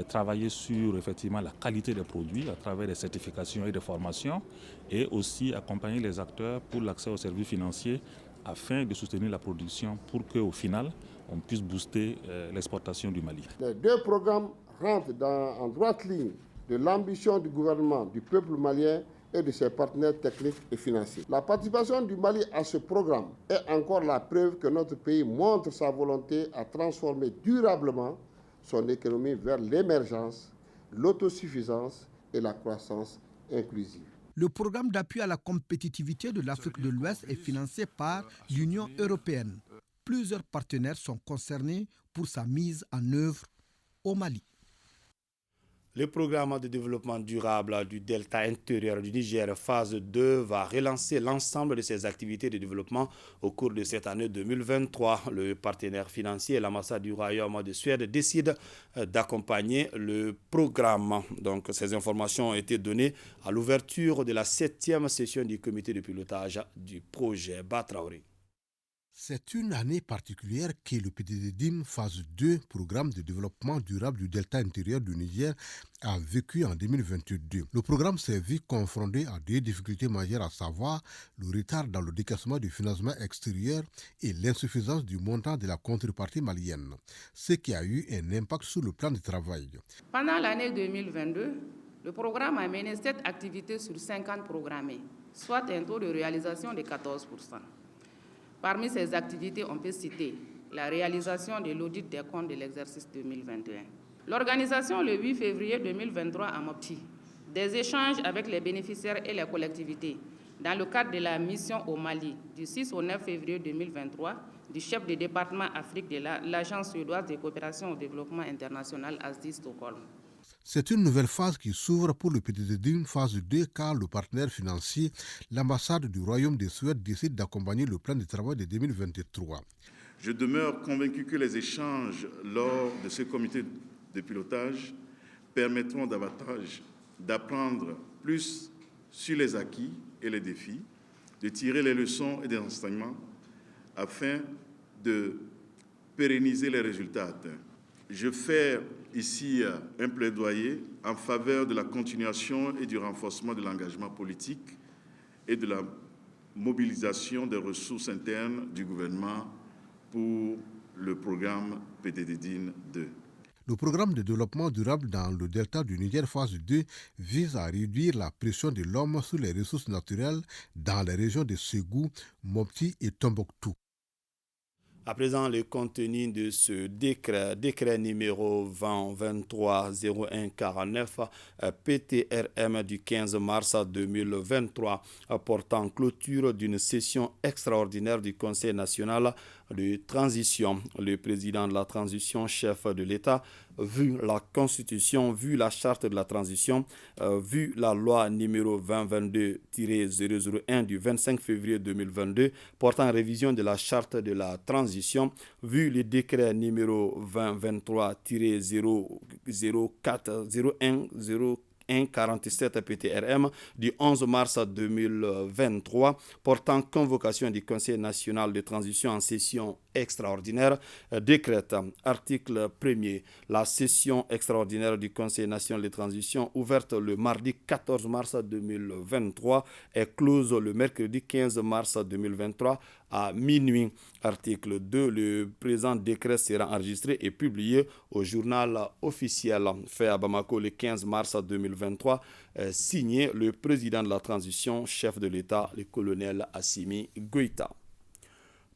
Speaker 28: travailler sur effectivement la qualité des produits à travers des certifications et des formations et aussi accompagner les acteurs pour l'accès aux services financiers afin de soutenir la production pour qu'au final, on puisse booster l'exportation du Mali.
Speaker 14: Les 2 programmes rentrent en droite ligne de l'ambition du gouvernement, du peuple malien et de ses partenaires techniques et financiers. La participation du Mali à ce programme est encore la preuve que notre pays montre sa volonté à transformer durablement son économie vers l'émergence, l'autosuffisance et la croissance inclusive.
Speaker 27: Le programme d'appui à la compétitivité de l'Afrique de l'Ouest est financé par l'Union européenne. Plusieurs partenaires sont concernés pour sa mise en œuvre au Mali.
Speaker 1: Le programme de développement durable du delta intérieur du Niger, phase 2, va relancer l'ensemble de ses activités de développement au cours de cette année 2023. Le partenaire financier, l'ambassade du Royaume de Suède, décide d'accompagner le programme. Donc, ces informations ont été données à l'ouverture de la 7e session du comité de pilotage du projet Batraoré.
Speaker 3: C'est une année particulière que le PDDDIM phase 2, programme de développement durable du delta intérieur du Niger, a vécu en 2022. Le programme s'est vu confronté à deux difficultés majeures, à savoir le retard dans le décaissement du financement extérieur et l'insuffisance du montant de la contrepartie malienne, ce qui a eu un impact sur le plan de travail.
Speaker 11: Pendant l'année 2022, le programme a mené 7 activités sur 50 programmées, soit un taux de réalisation de 14%. Parmi ces activités, on peut citer la réalisation de l'audit des comptes de l'exercice 2021. L'organisation le 8 février 2023 à Mopti des échanges avec les bénéficiaires et les collectivités dans le cadre de la mission au Mali du 6 au 9 février 2023 du chef de département Afrique de l'Agence suédoise de coopération au développement international ASDI Stockholm.
Speaker 3: C'est une nouvelle phase qui s'ouvre pour le PDDDIM phase 2 car le partenaire financier, l'ambassade du Royaume de Suède, décide d'accompagner le plan de travail de 2023.
Speaker 12: Je demeure convaincu que les échanges lors de ce comité de pilotage permettront davantage d'apprendre plus sur les acquis et les défis, de tirer les leçons et des enseignements afin de pérenniser les résultats atteints. Je fais ici un plaidoyer en faveur de la continuation et du renforcement de l'engagement politique et de la mobilisation des ressources internes du gouvernement pour le programme PDDDIN 2.
Speaker 3: Le programme de développement durable dans le delta du Niger phase 2 vise à réduire la pression de l'homme sur les ressources naturelles dans les régions de Ségou, Mopti et Tombouctou.
Speaker 1: À présent, le contenu de ce décret numéro 2023-0149 PTRM du 15 mars 2023 portant clôture d'une session extraordinaire du Conseil national de transition. Le président de la transition, chef de l'État, vu la Constitution, vu la charte de la transition, vu la loi numéro 2022-001 du 25 février 2022 portant révision de la charte de la transition, vu le décret numéro 2023-047 PTRM du 11 mars 2023 portant convocation du Conseil national de transition en session extraordinaire décrète, article 1er, la session extraordinaire du Conseil national de transition ouverte le mardi 14 mars 2023 est close le mercredi 15 mars 2023 à minuit. Article 2, le présent décret sera enregistré et publié au journal officiel fait à Bamako le 15 mars 2023, signé le président de la transition, chef de l'État, le colonel Assimi Goïta.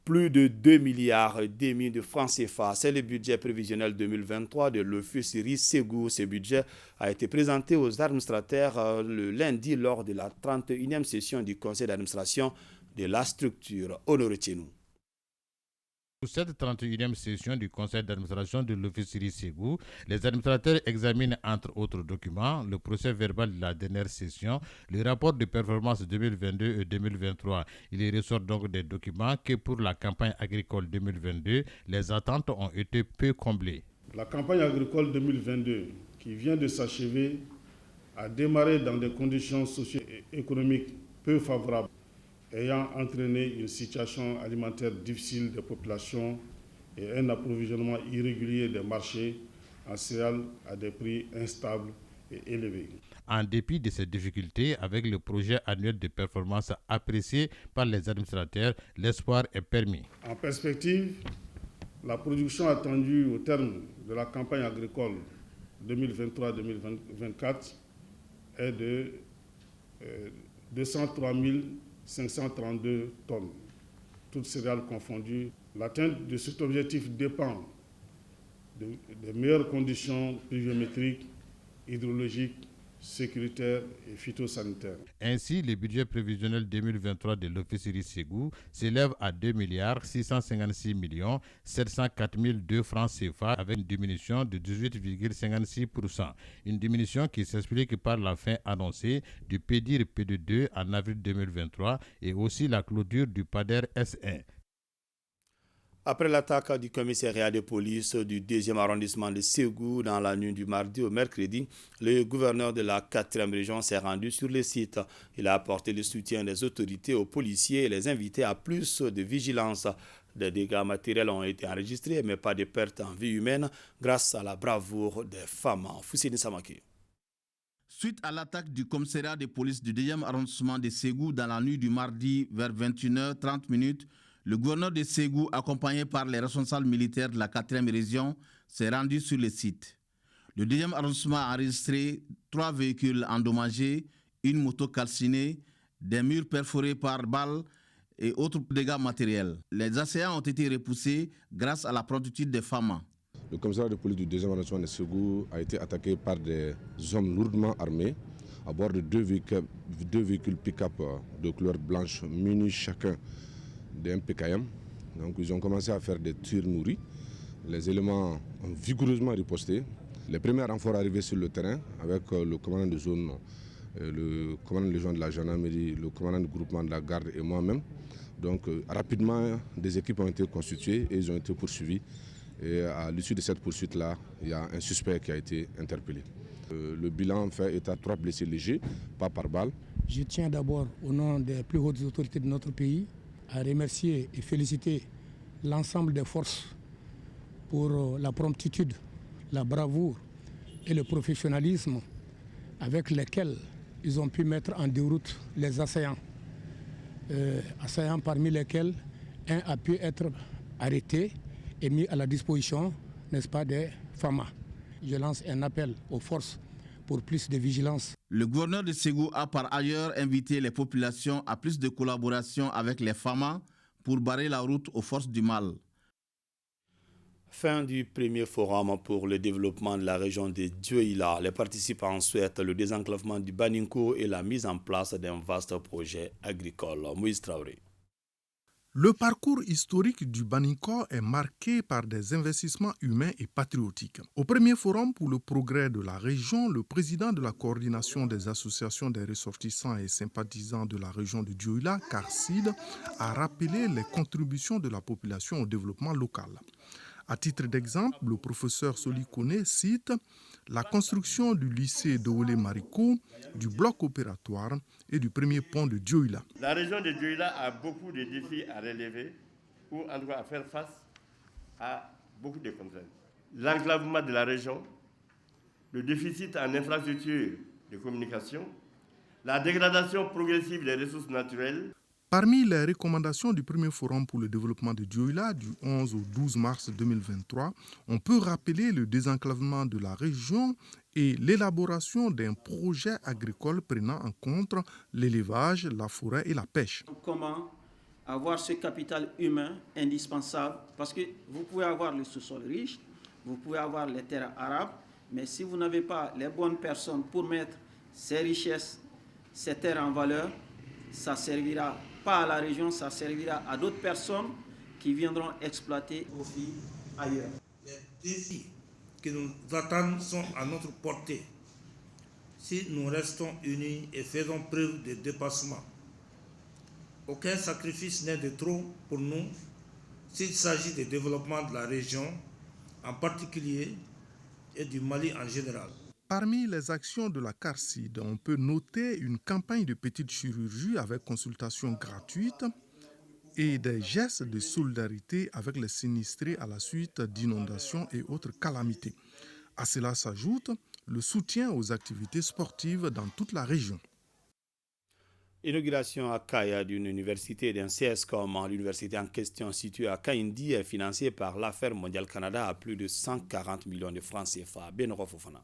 Speaker 1: Plus de 2 milliards et demi de francs CFA, c'est le budget prévisionnel 2023 de l'Officerie Ségou. Ce budget a été présenté aux administrateurs le lundi lors de la 31e session du conseil d'administration de la structure. Honoré Tchenou.
Speaker 13: Pour cette 31e session du conseil d'administration de l'Officerie Ségou, les administrateurs examinent entre autres documents le procès verbal de la dernière session, le rapport de performance 2022 et 2023. Il ressort donc des documents que pour la campagne agricole 2022, les attentes ont été peu comblées.
Speaker 15: La campagne agricole 2022, qui vient de s'achever, a démarré dans des conditions socio-économiques peu favorables, ayant entraîné une situation alimentaire difficile des populations et un approvisionnement irrégulier des marchés en céréales à des prix instables et élevés.
Speaker 13: En dépit de ces difficultés, avec le projet annuel de performance apprécié par les administrateurs, l'espoir est permis.
Speaker 15: En perspective, la production attendue au terme de la campagne agricole 2023-2024 est de 203 532 tonnes, toutes céréales confondues. L'atteinte de cet objectif dépend des meilleures conditions pluviométriques, hydrologiques, sécuritaires et phytosanitaires.
Speaker 13: Ainsi, le budget prévisionnel 2023 de l'officerie Ségou s'élève à 2 656 704 002 francs CFA avec une diminution de 18,56%. Une diminution qui s'explique par la fin annoncée du PEDIR PD2 en avril 2023 et aussi la clôture du PADER S1.
Speaker 1: Après l'attaque du commissariat de police du 2e arrondissement de Ségou dans la nuit du mardi au mercredi, le gouverneur de la 4e région s'est rendu sur le site. Il a apporté le soutien des autorités aux policiers et les invités à plus de vigilance. Des dégâts matériels ont été enregistrés, mais pas de pertes en vie humaine grâce à la bravoure des femmes. Foussini Samaki.
Speaker 16: Suite à l'attaque du commissariat de police du 2e arrondissement de Ségou dans la nuit du mardi vers 21h30, le gouverneur de Ségou, accompagné par les responsables militaires de la 4e région, s'est rendu sur le site. Le 2e arrondissement a enregistré 3 véhicules endommagés, une moto calcinée, des murs perforés par balles et autres dégâts matériels. Les assaillants ont été repoussés grâce à la promptitude des FAMA.
Speaker 17: Le commissariat de police du 2e arrondissement de Ségou a été attaqué par des hommes lourdement armés à bord de deux véhicules pick-up de couleur blanche munis chacun d'un PKM. Donc ils ont commencé à faire des tirs nourris. Les éléments ont vigoureusement riposté. Les premiers renforts arrivés sur le terrain avec le commandant de zone, le commandant de de la gendarmerie, le commandant du groupement de la garde et moi-même. Donc rapidement, des équipes ont été constituées et ils ont été poursuivis. Et à l'issue de cette poursuite-là, il y a un suspect qui a été interpellé. Le bilan fait état de 3 blessés légers, pas par balle.
Speaker 18: Je tiens d'abord, au nom des plus hautes autorités de notre pays, à remercier et féliciter l'ensemble des forces pour la promptitude, la bravoure et le professionnalisme avec lesquels ils ont pu mettre en déroute les assaillants. Assaillants parmi lesquels un a pu être arrêté et mis à la disposition, n'est-ce pas, des FAMA. Je lance un appel aux forces pour plus de vigilance.
Speaker 16: Le gouverneur de Ségou a par ailleurs invité les populations à plus de collaboration avec les FAMA pour barrer la route aux forces du mal.
Speaker 1: Fin du premier forum pour le développement de la région de Dioïla. Les participants souhaitent le désenclavement du Baninko et la mise en place d'un vaste projet agricole. Moïse Traoré.
Speaker 19: Le parcours historique du Baninko est marqué par des investissements humains et patriotiques. Au premier forum pour le progrès de la région, le président de la coordination des associations des ressortissants et sympathisants de la région de Dioïla, Karsid, a rappelé les contributions de la population au développement local. À titre d'exemple, le professeur Solikone cite la construction du lycée Doolé Mariko, du bloc opératoire et du premier pont de Dioïla.
Speaker 20: La région de Dioïla a beaucoup de défis à relever ou en tout cas à faire face à beaucoup de contraintes. L'enclavement de la région, le déficit en infrastructures de communication, la dégradation progressive des ressources naturelles.
Speaker 19: Parmi les recommandations du premier forum pour le développement de Dioïla du 11 au 12 mars 2023, on peut rappeler le désenclavement de la région et l'élaboration d'un projet agricole prenant en compte l'élevage, la forêt et la pêche.
Speaker 21: Comment avoir ce capital humain indispensable? Parce que vous pouvez avoir le sous-sol riche, vous pouvez avoir les terres arables, mais si vous n'avez pas les bonnes personnes pour mettre ces richesses, ces terres en valeur, ça ne servira pas à la région, ça servira à d'autres personnes qui viendront exploiter aussi ailleurs.
Speaker 22: Les défis qui nous attendent sont à notre portée. Si nous restons unis et faisons preuve de dépassement, aucun sacrifice n'est de trop pour nous s'il s'agit du développement de la région en particulier et du Mali en général.
Speaker 19: Parmi les actions de la CARCID, on peut noter une campagne de petite chirurgie avec consultation gratuite et des gestes de solidarité avec les sinistrés à la suite d'inondations et autres calamités. À cela s'ajoute le soutien aux activités sportives dans toute la région.
Speaker 1: L'inauguration à Kaya d'une université et d'un CSCOM, l'université en question située à Kaindi, est financée par l'Affaire mondiale Canada à plus de 140 millions de francs CFA. Benoro Fofana.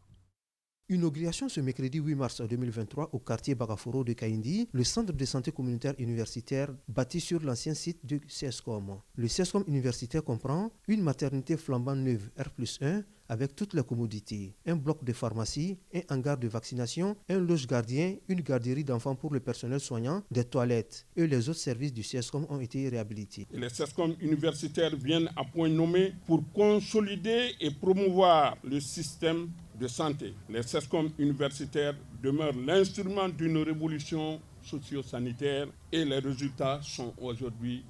Speaker 2: Inauguration ce mercredi 8 mars 2023 au quartier Bagaforo de Kaindi, le centre de santé communautaire universitaire bâti sur l'ancien site du CSCOM. Le CSCOM universitaire comprend une maternité flambant neuve R+1 avec toutes les commodités, un bloc de pharmacie, un hangar de vaccination, un loge gardien, une garderie d'enfants pour le personnel soignant, des toilettes et les autres services du CSCOM ont été réhabilités.
Speaker 4: Les CSCOM universitaires viennent à point nommé pour consolider et promouvoir le système de santé. Les CSCOM universitaires demeurent l'instrument d'une révolution socio-sanitaire et les résultats sont aujourd'hui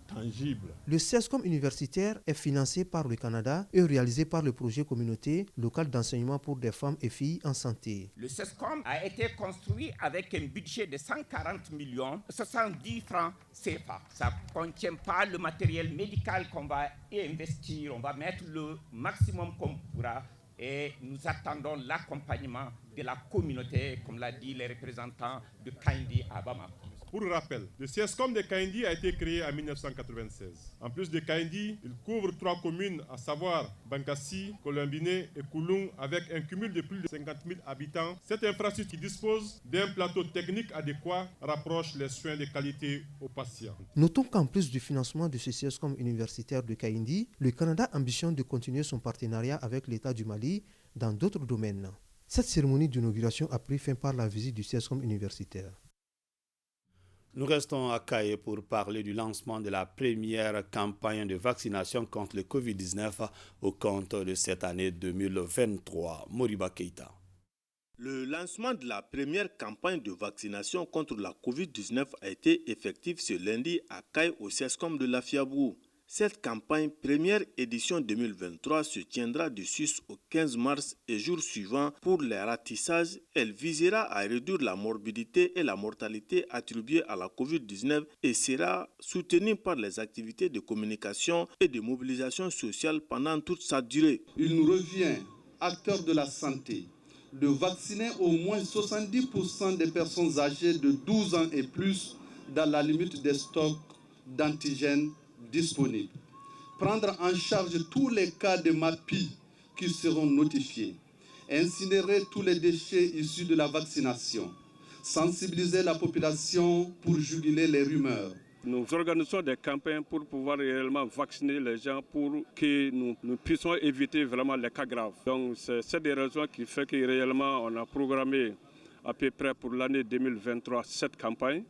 Speaker 4: tangibles.
Speaker 2: Le CSCOM universitaire est financé par le Canada et réalisé par le projet communauté locale d'enseignement pour des femmes et filles en santé.
Speaker 5: Le CSCOM a été construit avec un budget de 140 millions 70 francs CFA. Ça ne contient pas le matériel médical qu'on va investir, on va mettre le maximum qu'on pourra. Et nous attendons l'accompagnement de la communauté, comme l'a dit les représentants de Kaindi à Bamako.
Speaker 6: Pour rappel, le CSCOM de Kaindi a été créé en 1996. En plus de Kaindi, il couvre 3 communes, à savoir Bankassi, Kolombiné et Kouloum, avec un cumul de plus de 50 000 habitants. Cette infrastructure qui dispose d'un plateau technique adéquat rapproche les soins de qualité aux patients.
Speaker 2: Notons qu'en plus du financement de ce CSCOM universitaire de Kaindi, le Canada ambitionne de continuer son partenariat avec l'État du Mali dans d'autres domaines. Cette cérémonie d'inauguration a pris fin par la visite du CSCOM universitaire.
Speaker 1: Nous restons à Kaye pour parler du lancement de la première campagne de vaccination contre le Covid-19 au compte de cette année 2023. Moriba Keita.
Speaker 7: Le lancement de la première campagne de vaccination contre la Covid-19 a été effectif ce lundi à Kaye au CSCOM de Lafiabou. Cette campagne, première édition 2023, se tiendra du 6 au 15 mars et jour suivant pour les ratissages. Elle visera à réduire la morbidité et la mortalité attribuées à la COVID-19 et sera soutenue par les activités de communication et de mobilisation sociale pendant toute sa durée.
Speaker 23: Il nous revient, acteurs de la santé, de vacciner au moins 70% des personnes âgées de 12 ans et plus dans la limite des stocks d'antigènes disponibles. Prendre en charge tous les cas de MAPI qui seront notifiés. Incinérer tous les déchets issus de la vaccination. Sensibiliser la population pour juguler les rumeurs.
Speaker 24: Nous organisons des campagnes pour pouvoir réellement vacciner les gens pour que nous puissions éviter vraiment les cas graves. Donc c'est des raisons qui font que réellement on a programmé à peu près pour l'année 2023 cette campagne.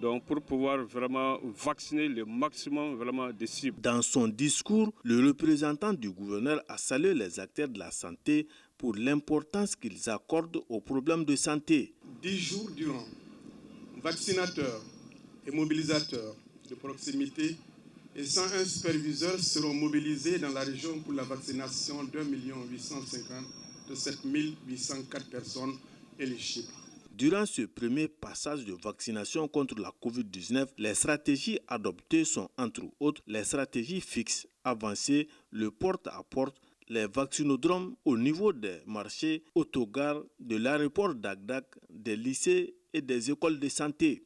Speaker 24: Donc pour pouvoir vraiment vacciner le maximum vraiment des cibles.
Speaker 7: Dans son discours, le représentant du gouverneur a salué les acteurs de la santé pour l'importance qu'ils accordent aux problèmes de santé.
Speaker 23: 10 jours durant, vaccinateurs et mobilisateurs de proximité et 101 superviseurs seront mobilisés dans la région pour la vaccination d'1 857 804 personnes éligibles.
Speaker 7: Durant ce premier passage de vaccination contre la COVID-19, les stratégies adoptées sont entre autres les stratégies fixes, avancées, le porte-à-porte, les vaccinodromes au niveau des marchés, autogares, de l'aéroport d'Agdak, des lycées et des écoles de santé.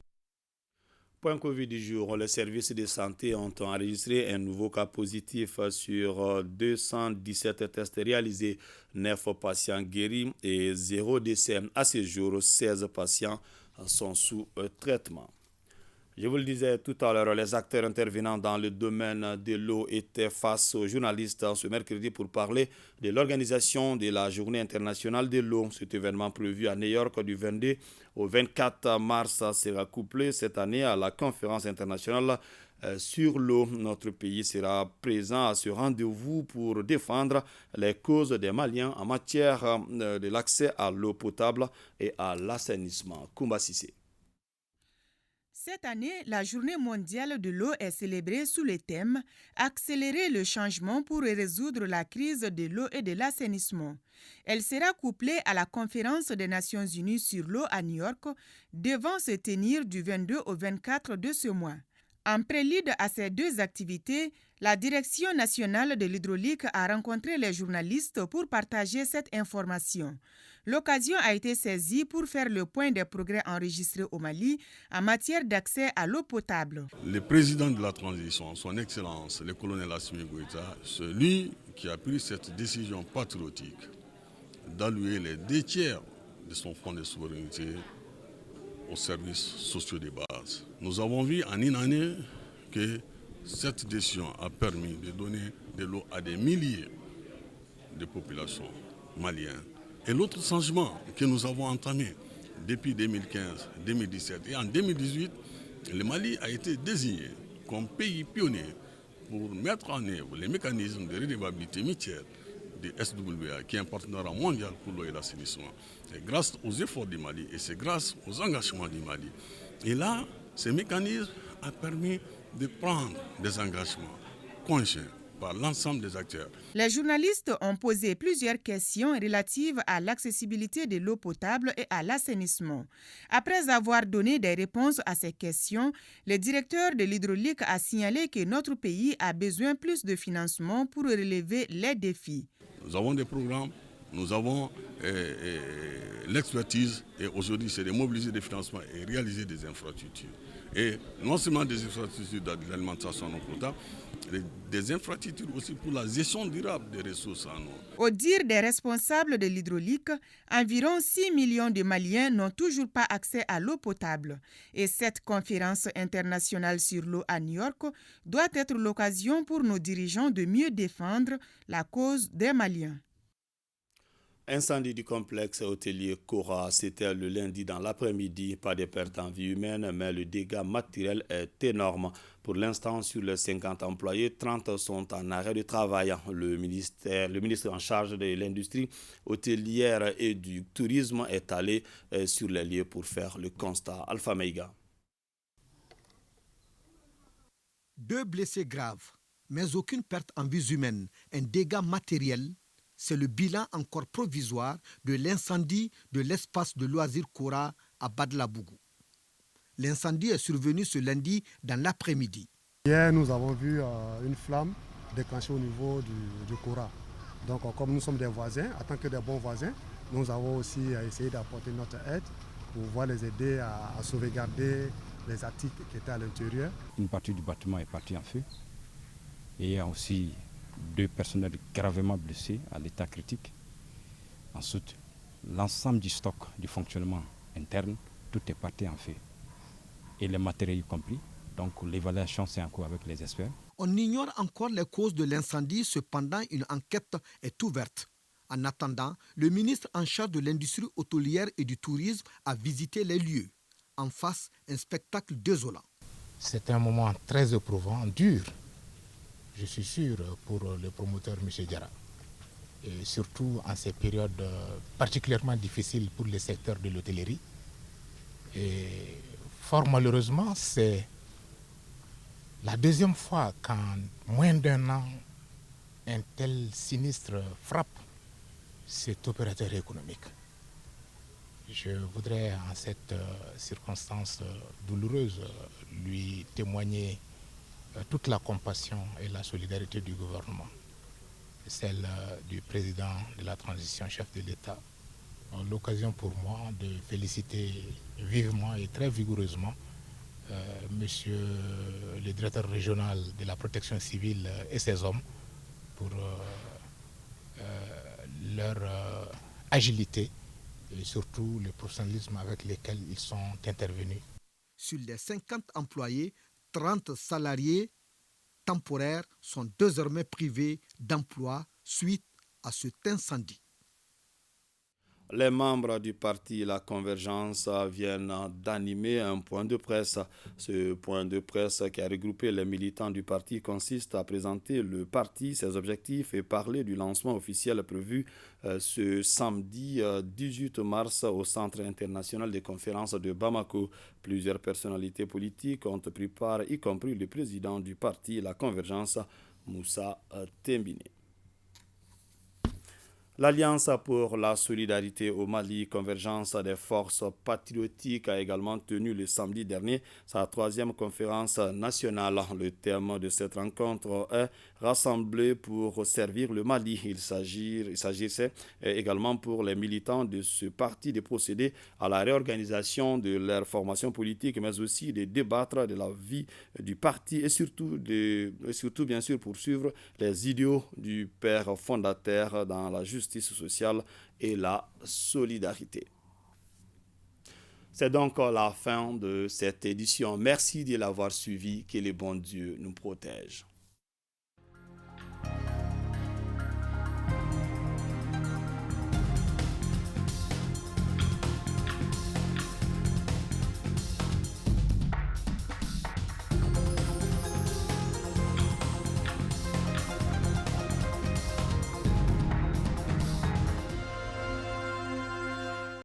Speaker 1: Point Covid du jour, les services de santé ont enregistré un nouveau cas positif sur 217 tests réalisés, 9 patients guéris et 0 décès. À ce jour, 16 patients sont sous traitement. Je vous le disais tout à l'heure, les acteurs intervenant dans le domaine de l'eau étaient face aux journalistes ce mercredi pour parler de l'organisation de la Journée internationale de l'eau. Cet événement prévu à New York du 22 au 24 mars sera couplé cette année à la conférence internationale sur l'eau. Notre pays sera présent à ce rendez-vous pour défendre les causes des Maliens en matière de l'accès à l'eau potable et à l'assainissement. Koumba Sissé.
Speaker 26: Cette année, la Journée mondiale de l'eau est célébrée sous le thème « Accélérer le changement pour résoudre la crise de l'eau et de l'assainissement ». Elle sera couplée à la conférence des Nations Unies sur l'eau à New York, devant se tenir du 22 au 24 de ce mois. En prélude à ces deux activités, la Direction nationale de l'hydraulique a rencontré les journalistes pour partager cette information. L'occasion a été saisie pour faire le point des progrès enregistrés au Mali en matière d'accès à l'eau potable.
Speaker 29: Le président de la transition, son Excellence, le colonel Assimi Goïta, celui qui a pris cette décision patriotique d'allouer les 2 tiers de son fonds de souveraineté aux services sociaux de base. Nous avons vu en une année que cette décision a permis de donner de l'eau à des milliers de populations maliennes. Et l'autre changement que nous avons entamé depuis 2015, 2017 et en 2018, le Mali a été désigné comme pays pionnier pour mettre en œuvre les mécanismes de redevabilité mutuelle de SWA, qui est un partenariat mondial pour l'eau et l'assainissement. Et grâce aux efforts du Mali et c'est grâce aux engagements du Mali. Et là, ce mécanisme a permis de prendre des engagements conjoints par l'ensemble des acteurs.
Speaker 26: Les journalistes ont posé plusieurs questions relatives à l'accessibilité de l'eau potable et à l'assainissement. Après avoir donné des réponses à ces questions, le directeur de l'hydraulique a signalé que notre pays a besoin plus de financement pour relever les défis.
Speaker 29: Nous avons des programmes, nous avons l'expertise et aujourd'hui c'est de mobiliser des financements et réaliser des infrastructures. Et non seulement des infrastructures d'alimentation non potable, des infrastructures aussi pour la gestion durable des ressources en eau.
Speaker 26: Au dire des responsables de l'hydraulique, environ 6 millions de Maliens n'ont toujours pas accès à l'eau potable. Et cette conférence internationale sur l'eau à New York doit être l'occasion pour nos dirigeants de mieux défendre la cause des Maliens.
Speaker 1: Incendie du complexe hôtelier Cora, c'était le lundi dans l'après-midi. Pas de pertes en vie humaine, mais le dégât matériel est énorme. Pour l'instant, sur les 50 employés, 30 sont en arrêt de travail. Le ministre en charge de l'industrie hôtelière et du tourisme est allé sur les lieux pour faire le constat. Alpha Meiga.
Speaker 8: 2 blessés graves, mais aucune perte en vie humaine, un dégât matériel. C'est le bilan encore provisoire de l'incendie de l'espace de loisirs Cora à Badlabougou. L'incendie est survenu ce lundi dans l'après-midi.
Speaker 9: Hier, nous avons vu une flamme déclenchée au niveau du Cora. Donc, comme nous sommes des voisins, en tant que des bons voisins, nous avons aussi essayé d'apporter notre aide pour pouvoir les aider à sauvegarder les articles qui étaient à l'intérieur.
Speaker 10: Une partie du bâtiment est partie en feu et il y a aussi 2 personnels gravement blessés à l'état critique. Ensuite, l'ensemble du stock du fonctionnement interne, tout est parti en feu. Et les matériaux y compris. Donc l'évaluation, c'est en cours avec les experts.
Speaker 8: On ignore encore les causes de l'incendie, cependant une enquête est ouverte. En attendant, le ministre en charge de l'industrie hôtelière et du tourisme a visité les lieux. En face, un spectacle désolant.
Speaker 11: C'est un moment très éprouvant, dur. Je suis sûr, pour le promoteur M. Diarra. Et surtout en ces périodes particulièrement difficiles pour le secteur de l'hôtellerie. Et fort malheureusement, c'est la deuxième fois qu'en moins d'1 an, un tel sinistre frappe cet opérateur économique. Je voudrais, en cette circonstance douloureuse, lui témoigner toute la compassion et la solidarité du gouvernement, celle du président de la transition, chef de l'État. L'occasion pour moi de féliciter vivement et très vigoureusement monsieur le directeur régional de la protection civile et ses hommes pour leur agilité et surtout le professionnalisme avec lequel ils sont intervenus.
Speaker 8: Sur les 50 employés, 30 salariés temporaires sont désormais privés d'emploi suite à cet incendie.
Speaker 1: Les membres du parti La Convergence viennent d'animer un point de presse. Ce point de presse qui a regroupé les militants du parti consiste à présenter le parti, ses objectifs et parler du lancement officiel prévu ce samedi 18 mars au Centre international des conférences de Bamako. Plusieurs personnalités politiques ont pris part, y compris le président du parti La Convergence, Moussa Tembine. L'Alliance pour la solidarité au Mali, Convergence des forces patriotiques, a également tenu le samedi dernier sa 3e conférence nationale. Le thème de cette rencontre est « Rassembler pour servir le Mali ». Il s'agissait également pour les militants de ce parti de procéder à la réorganisation de leur formation politique, mais aussi de débattre de la vie du parti et surtout bien sûr poursuivre les idéaux du père fondateur dans la justice sociale et la solidarité. C'est donc la fin de cette édition. Merci de l'avoir suivi. Que le bon Dieu nous protège.